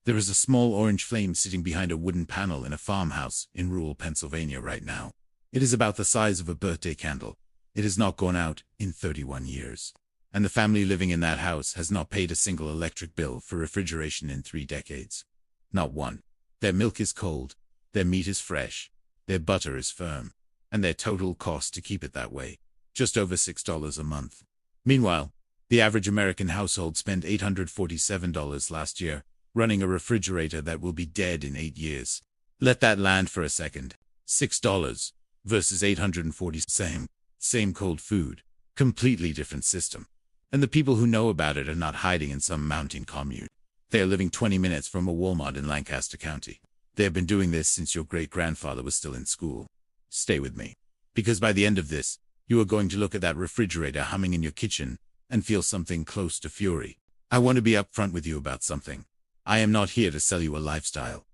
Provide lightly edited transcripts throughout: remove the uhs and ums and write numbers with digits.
There is a small orange flame sitting behind a wooden panel in a farmhouse in rural Pennsylvania right now. It is about the size of a birthday candle. It has not gone out in 31 years. And the family living in that house has not paid a single electric bill for refrigeration in 3 decades. Not one. Their milk is cold, their meat is fresh, their butter is firm, and their total cost to keep it that way, just over $6 a month. Meanwhile, the average American household spent $847 last year, running a refrigerator that will be dead in 8 years. Let that land for a second. $6 versus $840. Same cold food. Completely different system. And the people who know about it are not hiding in some mountain commune. They are living 20 minutes from a Walmart in Lancaster County. They have been doing this since your great-grandfather was still in school. Stay with me. Because by the end of this, you are going to look at that refrigerator humming in your kitchen and feel something close to fury. I want to be upfront with you about something. I am not here to sell you a lifestyle.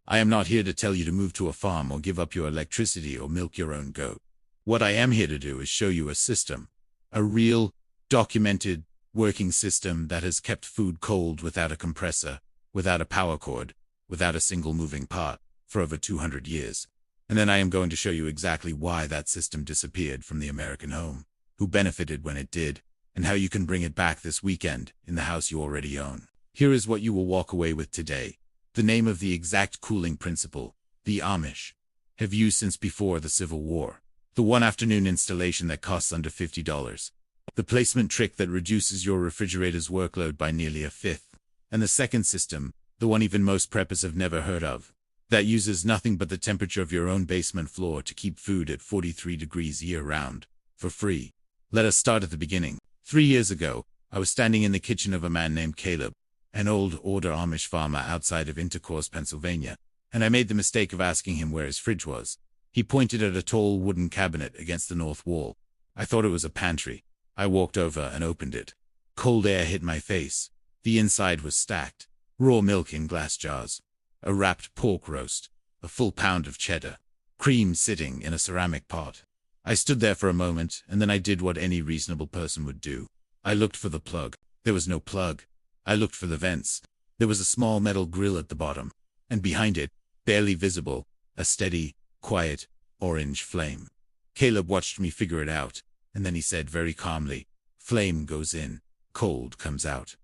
I am not here to tell you to move to a farm or give up your electricity or milk your own goat. What I am here to do is show you a system. A real, documented, working system that has kept food cold without a compressor, without a power cord, without a single moving part, for over 200 years. And then I am going to show you exactly why that system disappeared from the American home, who benefited when it did, and how you can bring it back this weekend in the house you already own. Here is what you will walk away with today. The name of the exact cooling principle, the Amish, have used since before the Civil War. The one afternoon installation that costs under $50. The placement trick that reduces your refrigerator's workload by nearly a fifth. And the second system, the one even most preppers have never heard of, that uses nothing but the temperature of your own basement floor to keep food at 43 degrees year-round, for free. Let us start at the beginning. 3 years ago, I was standing in the kitchen of a man named Caleb, an old-order Amish farmer outside of Intercourse, Pennsylvania, and I made the mistake of asking him where his fridge was. He pointed at a tall wooden cabinet against the north wall. I thought it was a pantry. I walked over and opened it. Cold air hit my face. The inside was stacked. Raw milk in glass jars. A wrapped pork roast. A full pound of cheddar. Cream sitting in a ceramic pot. I stood there for a moment, and then I did what any reasonable person would do. I looked for the plug. There was no plug. I looked for the vents. There was a small metal grill at the bottom, and behind it, barely visible, a steady, quiet, orange flame. Caleb watched me figure it out, and then he said very calmly, "Flame goes in, cold comes out."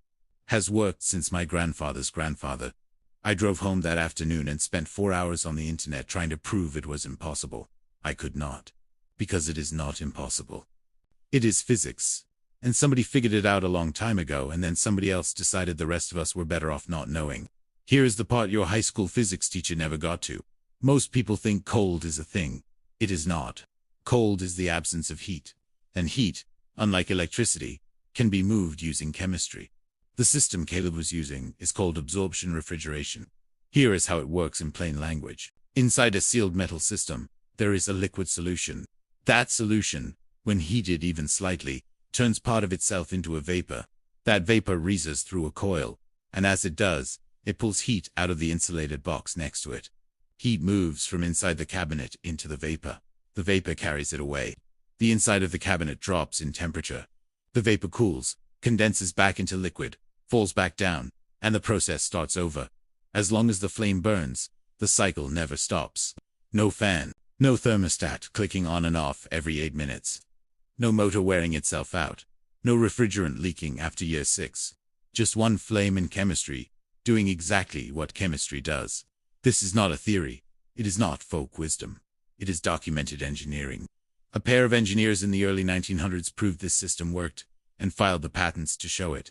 Has worked since my grandfather's grandfather. I drove home that afternoon and spent 4 hours on the internet trying to prove it was impossible. I could not. Because it is not impossible. It is physics. And somebody figured it out a long time ago, and then somebody else decided the rest of us were better off not knowing. Here is the part your high school physics teacher never got to. Most people think cold is a thing. It is not. Cold is the absence of heat. And heat, unlike electricity, can be moved using chemistry. The system Caleb was using is called absorption refrigeration. Here is how it works in plain language. Inside a sealed metal system, there is a liquid solution. That solution, when heated even slightly, turns part of itself into a vapor. That vapor rheases through a coil, and as it does, it pulls heat out of the insulated box next to it. Heat moves from inside the cabinet into the vapor. The vapor carries it away. The inside of the cabinet drops in temperature. The vapor cools, condenses back into liquid, falls back down, and the process starts over. As long as the flame burns, the cycle never stops. No fan, no thermostat clicking on and off every 8 minutes. No motor wearing itself out. No refrigerant leaking after year 6. Just one flame in chemistry, doing exactly what chemistry does. This is not a theory. It is not folk wisdom. It is documented engineering. A pair of engineers in the early 1900s proved this system worked, and filed the patents to show it.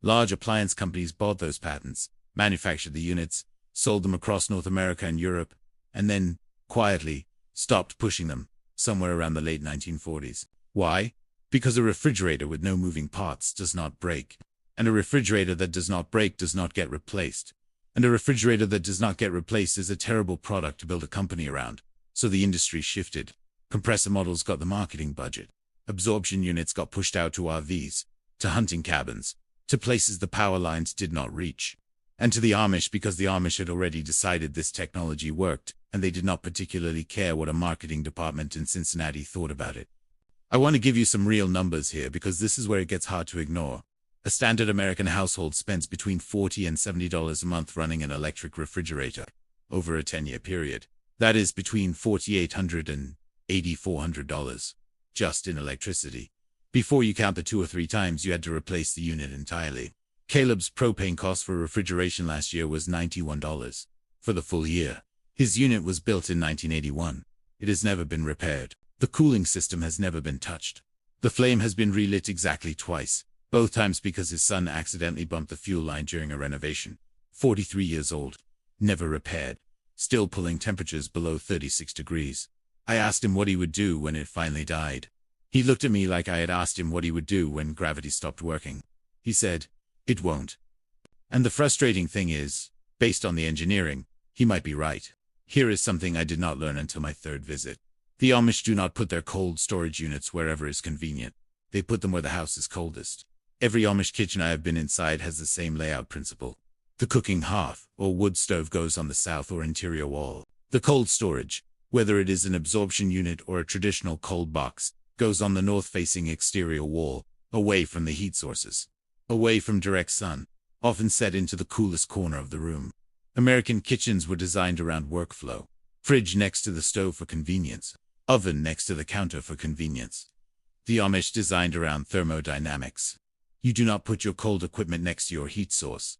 Large appliance companies bought those patents, manufactured the units, sold them across North America and Europe, and then, quietly, stopped pushing them, somewhere around the late 1940s. Why? Because a refrigerator with no moving parts does not break. And a refrigerator that does not break does not get replaced. And a refrigerator that does not get replaced is a terrible product to build a company around. So the industry shifted. Compressor models got the marketing budget. Absorption units got pushed out to RVs, to hunting cabins, to places the power lines did not reach. And to the Amish because the Amish had already decided this technology worked, and they did not particularly care what a marketing department in Cincinnati thought about it. I want to give you some real numbers here because this is where it gets hard to ignore. A standard American household spends between $40 and $70 a month running an electric refrigerator over a 10-year period. That is between $4,800 and $8,400 just in electricity. Before you count the 2 or 3 times you had to replace the unit entirely. Caleb's propane cost for refrigeration last year was $91 for the full year. His unit was built in 1981. It has never been repaired. The cooling system has never been touched. The flame has been relit exactly twice, both times because his son accidentally bumped the fuel line during a renovation. 43 years old. Never repaired. Still pulling temperatures below 36 degrees. I asked him what he would do when it finally died. He looked at me like I had asked him what he would do when gravity stopped working. He said, "It won't." And the frustrating thing is, based on the engineering, he might be right. Here is something I did not learn until my 3rd visit. The Amish do not put their cold storage units wherever is convenient. They put them where the house is coldest. Every Amish kitchen I have been inside has the same layout principle. The cooking hearth or wood stove goes on the south or interior wall. The cold storage, whether it is an absorption unit or a traditional cold box, goes on the north-facing exterior wall, away from the heat sources, away from direct sun, often set into the coolest corner of the room. American kitchens were designed around workflow. Fridge next to the stove for convenience. Oven next to the counter for convenience. The Amish designed around thermodynamics. You do not put your cold equipment next to your heat source.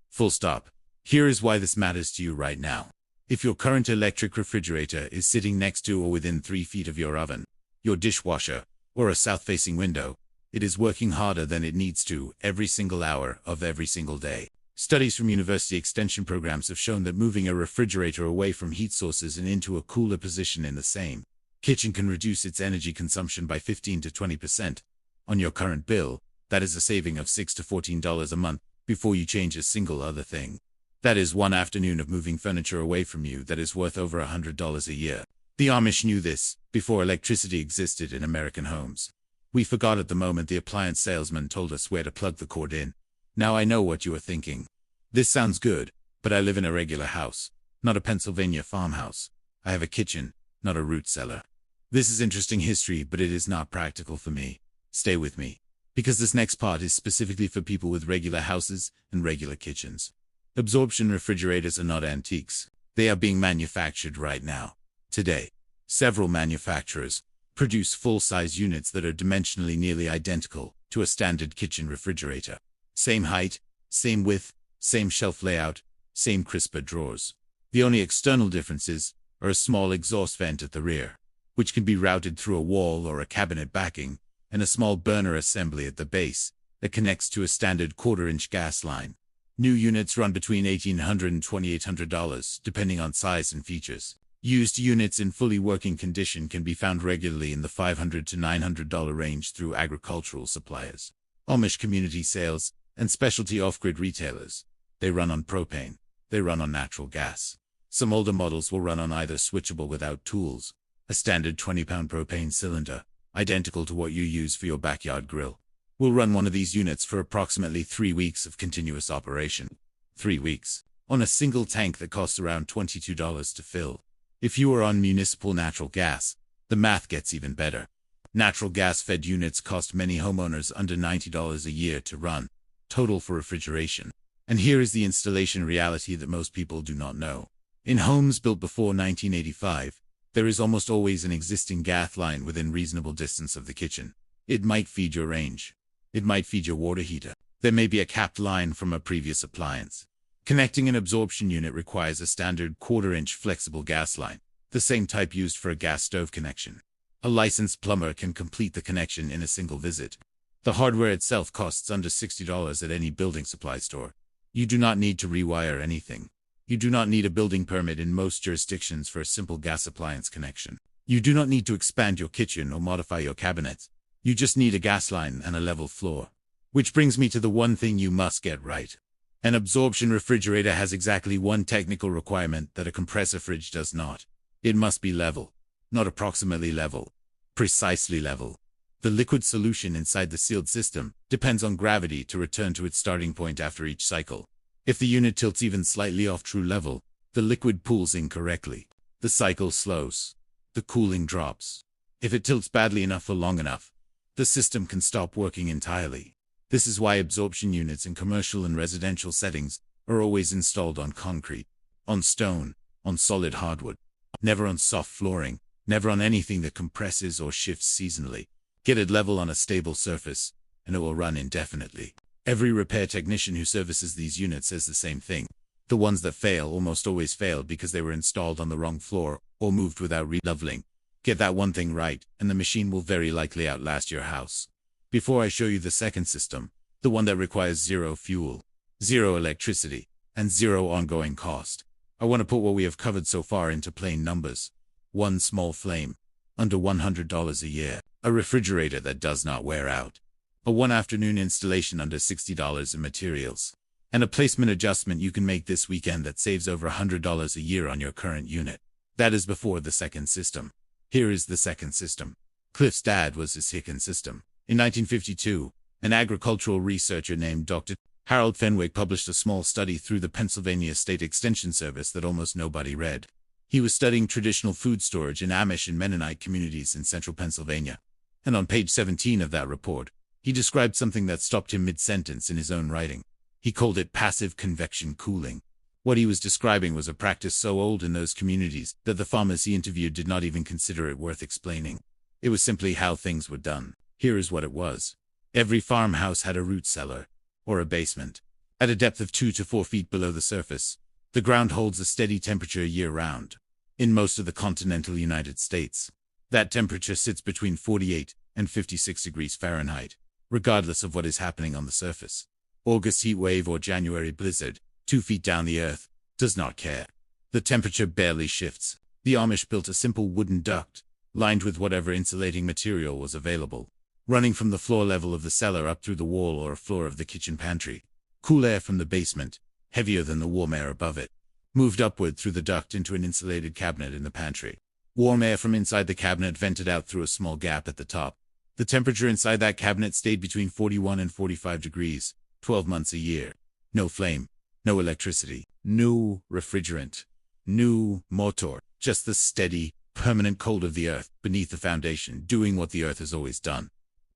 Full stop. Here is why this matters to you right now. If your current electric refrigerator is sitting next to or within 3 feet of your oven, your dishwasher, or a south-facing window, it is working harder than it needs to every single hour of every single day. Studies from university extension programs have shown that moving a refrigerator away from heat sources and into a cooler position in the same kitchen can reduce its energy consumption by 15 to 20%. On your current bill, that is a saving of $6 to $14 a month before you change a single other thing. That is one afternoon of moving furniture away from you that is worth over $100 a year. The Amish knew this before electricity existed in American homes. We forgot at the moment the appliance salesman told us where to plug the cord in. Now I know what you are thinking. This sounds good, but I live in a regular house, not a Pennsylvania farmhouse. I have a kitchen, not a root cellar. This is interesting history, but it is not practical for me. Stay with me, because this next part is specifically for people with regular houses and regular kitchens. Absorption refrigerators are not antiques. They are being manufactured right now. Today, several manufacturers produce full-size units that are dimensionally nearly identical to a standard kitchen refrigerator. Same height, same width, same shelf layout, same crisper drawers. The only external differences are a small exhaust vent at the rear, which can be routed through a wall or a cabinet backing, and a small burner assembly at the base that connects to a standard 1/4-inch gas line. New units run between $1,800 and $2,800, depending on size and features. Used units in fully working condition can be found regularly in the $500 to $900 range through agricultural suppliers, Amish community sales, and specialty off-grid retailers. They run on propane. They run on natural gas. Some older models will run on either switchable without tools, a standard 20-pound propane cylinder, identical to what you use for your backyard grill. We'll run one of these units for approximately 3 weeks of continuous operation. 3 weeks. On a single tank that costs around $22 to fill. If you are on municipal natural gas, the math gets even better. Natural gas-fed units cost many homeowners under $90 a year to run, total for refrigeration. And here is the installation reality that most people do not know. In homes built before 1985, there is almost always an existing gas line within reasonable distance of the kitchen. It might feed your range. It might feed your water heater. There may be a capped line from a previous appliance. Connecting an absorption unit requires a standard 1/4-inch flexible gas line, the same type used for a gas stove connection. A licensed plumber can complete the connection in a single visit. The hardware itself costs under $60 at any building supply store. You do not need to rewire anything. You do not need a building permit in most jurisdictions for a simple gas appliance connection. You do not need to expand your kitchen or modify your cabinets. You just need a gas line and a level floor. Which brings me to the one thing you must get right. An absorption refrigerator has exactly one technical requirement that a compressor fridge does not. It must be level. Not approximately level. Precisely level. The liquid solution inside the sealed system depends on gravity to return to its starting point after each cycle. If the unit tilts even slightly off true level, the liquid pools incorrectly. The cycle slows. The cooling drops. If it tilts badly enough for long enough, the system can stop working entirely. This is why absorption units in commercial and residential settings are always installed on concrete, on stone, on solid hardwood, never on soft flooring, never on anything that compresses or shifts seasonally. Get it level on a stable surface, and it will run indefinitely. Every repair technician who services these units says the same thing. The ones that fail almost always fail because they were installed on the wrong floor or moved without re-leveling. Get that one thing right, and the machine will very likely outlast your house. Before I show you the second system, the one that requires zero fuel, zero electricity, and zero ongoing cost, I want to put what we have covered so far into plain numbers. One small flame, under $100 a year. A refrigerator that does not wear out. A one-afternoon installation under $60 in materials. And a placement adjustment you can make this weekend that saves over $100 a year on your current unit. That is before the second system. Here is the second system. Cliff's dad was his second system. In 1952, an agricultural researcher named Dr. Harold Fenwick published a small study through the Pennsylvania State Extension Service that almost nobody read. He was studying traditional food storage in Amish and Mennonite communities in central Pennsylvania. And on page 17 of that report, he described something that stopped him mid-sentence in his own writing. He called it passive convection cooling. What he was describing was a practice so old in those communities that the farmers he interviewed did not even consider it worth explaining. It was simply how things were done. Here is what it was. Every farmhouse had a root cellar, or a basement. At a depth of 2 to 4 feet below the surface, the ground holds a steady temperature year-round. In most of the continental United States, that temperature sits between 48 and 56 degrees Fahrenheit, regardless of what is happening on the surface. August heat wave or January blizzard, 2 feet down the earth, does not care. The temperature barely shifts. The Amish built a simple wooden duct, lined with whatever insulating material was available, running from the floor level of the cellar up through the wall or floor of the kitchen pantry. Cool air from the basement, heavier than the warm air above it, moved upward through the duct into an insulated cabinet in the pantry. Warm air from inside the cabinet vented out through a small gap at the top. The temperature inside that cabinet stayed between 41 and 45 degrees, 12 months a year. No flame, no electricity, no refrigerant, no motor, just the steady, permanent cold of the earth beneath the foundation, doing what the earth has always done.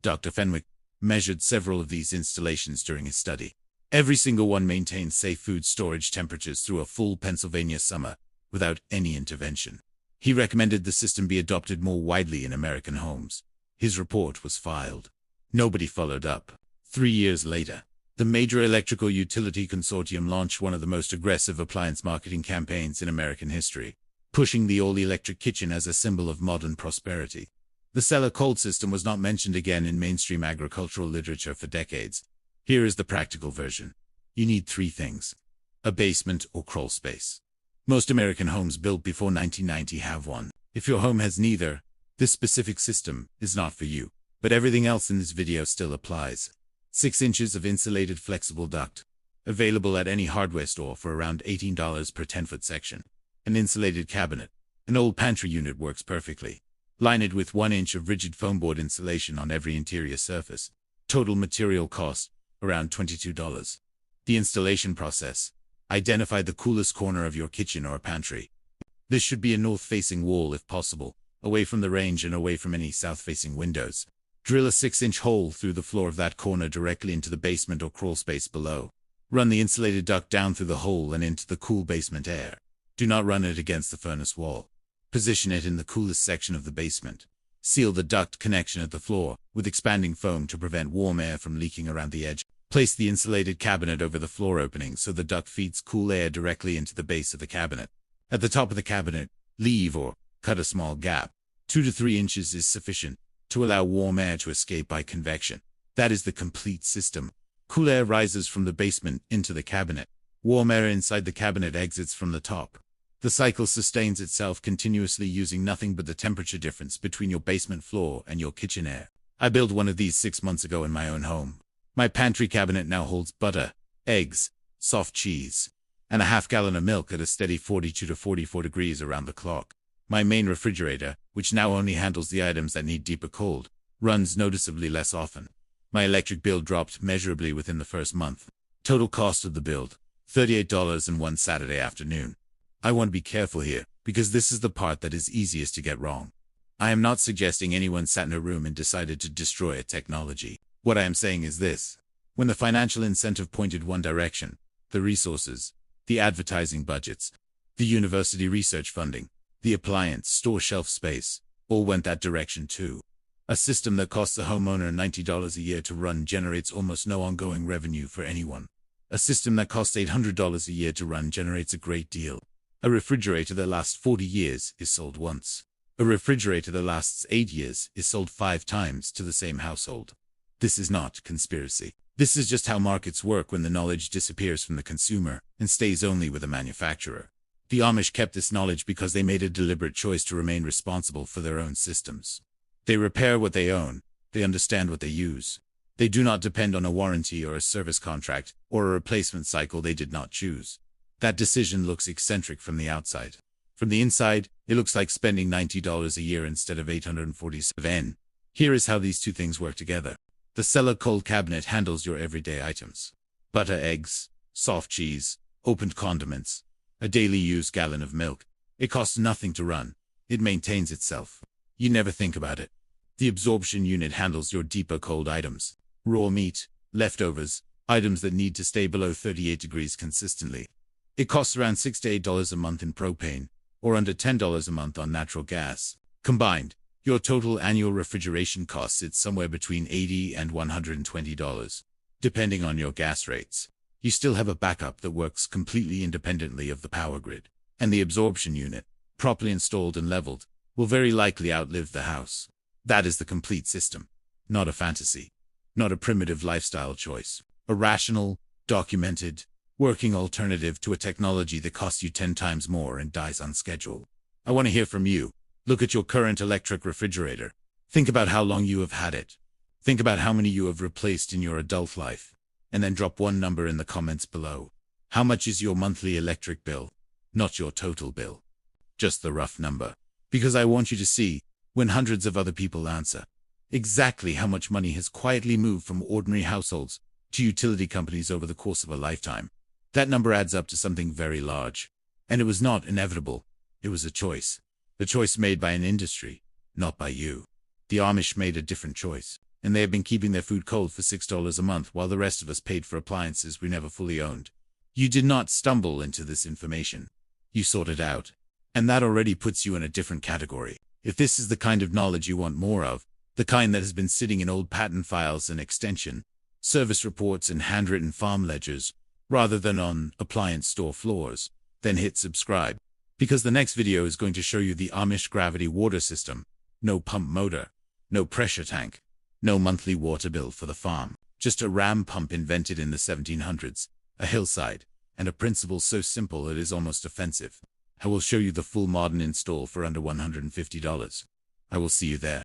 Dr. Fenwick measured several of these installations during his study. Every single one maintained safe food storage temperatures through a full Pennsylvania summer, without any intervention. He recommended the system be adopted more widely in American homes. His report was filed. Nobody followed up. 3 years later, the major electrical utility consortium launched one of the most aggressive appliance marketing campaigns in American history, pushing the all-electric kitchen as a symbol of modern prosperity. The cellar cold system was not mentioned again in mainstream agricultural literature for decades. Here is the practical version. You need 3 things. A basement or crawl space. Most American homes built before 1990 have one. If your home has neither, this specific system is not for you. But everything else in this video still applies. 6 inches of insulated flexible duct. Available at any hardware store for around $18 per 10-foot section. An insulated cabinet. An old pantry unit works perfectly. Line it with 1 inch of rigid foam board insulation on every interior surface. Total material cost, around $22. The installation process. Identify the coolest corner of your kitchen or pantry. This should be a north-facing wall if possible, away from the range and away from any south-facing windows. Drill a 6-inch hole through the floor of that corner directly into the basement or crawl space below. Run the insulated duct down through the hole and into the cool basement air. Do not run it against the furnace wall. Position it in the coolest section of the basement. Seal the duct connection at the floor with expanding foam to prevent warm air from leaking around the edge. Place the insulated cabinet over the floor opening so the duct feeds cool air directly into the base of the cabinet. At the top of the cabinet, leave or cut a small gap. 2 to 3 inches is sufficient to allow warm air to escape by convection. That is the complete system. Cool air rises from the basement into the cabinet. Warm air inside the cabinet exits from the top. The cycle sustains itself continuously using nothing but the temperature difference between your basement floor and your kitchen air. I built one of these 6 months ago in my own home. My pantry cabinet now holds butter, eggs, soft cheese, and a half-gallon of milk at a steady 42 to 44 degrees around the clock. My main refrigerator, which now only handles the items that need deeper cold, runs noticeably less often. My electric bill dropped measurably within the first month. Total cost of the build, $38 in one Saturday afternoon. I want to be careful here, because this is the part that is easiest to get wrong. I am not suggesting anyone sat in a room and decided to destroy a technology. What I am saying is this. When the financial incentive pointed one direction, the resources, the advertising budgets, the university research funding, the appliance store shelf space, all went that direction too. A system that costs the homeowner $90 a year to run generates almost no ongoing revenue for anyone. A system that costs $800 a year to run generates a great deal. A refrigerator that lasts 40 years is sold once. A refrigerator that lasts 8 years is sold 5 times to the same household. This is not conspiracy. This is just how markets work when the knowledge disappears from the consumer and stays only with the manufacturer. The Amish kept this knowledge because they made a deliberate choice to remain responsible for their own systems. They repair what they own. They understand what they use. They do not depend on a warranty or a service contract or a replacement cycle they did not choose. That decision looks eccentric from the outside. From the inside, it looks like spending $90 a year instead of $847. Here is how these two things work together. The cellar cold cabinet handles your everyday items. Butter, eggs, soft cheese, opened condiments, a daily used gallon of milk. It costs nothing to run. It maintains itself. You never think about it. The absorption unit handles your deeper cold items. Raw meat, leftovers, items that need to stay below 38 degrees consistently. It costs around $6 to $8 a month in propane, or under $10 a month on natural gas. Combined, your total annual refrigeration cost sits somewhere between $80 and $120, depending on your gas rates. You still have a backup that works completely independently of the power grid. And the absorption unit, properly installed and leveled, will very likely outlive the house. That is the complete system. Not a fantasy. Not a primitive lifestyle choice. A rational, documented, working alternative to a technology that costs you 10 times more and dies on schedule. I want to hear from you. Look at your current electric refrigerator. Think about how long you have had it. Think about how many you have replaced in your adult life. And then drop one number in the comments below. How much is your monthly electric bill? Not your total bill. Just the rough number. Because I want you to see, when hundreds of other people answer, exactly how much money has quietly moved from ordinary households to utility companies over the course of a lifetime. That number adds up to something very large. And it was not inevitable. It was a choice. The choice made by an industry, not by you. The Amish made a different choice, and they have been keeping their food cold for $6 a month while the rest of us paid for appliances we never fully owned. You did not stumble into this information. You sought it out. And that already puts you in a different category. If this is the kind of knowledge you want more of, the kind that has been sitting in old patent files and extension, service reports and handwritten farm ledgers, rather than on appliance store floors, then hit subscribe. Because the next video is going to show you the Amish gravity water system. No pump motor, no pressure tank, no monthly water bill for the farm. Just a ram pump invented in the 1700s, a hillside, and a principle so simple it is almost offensive. I will show you the full modern install for under $150. I will see you there.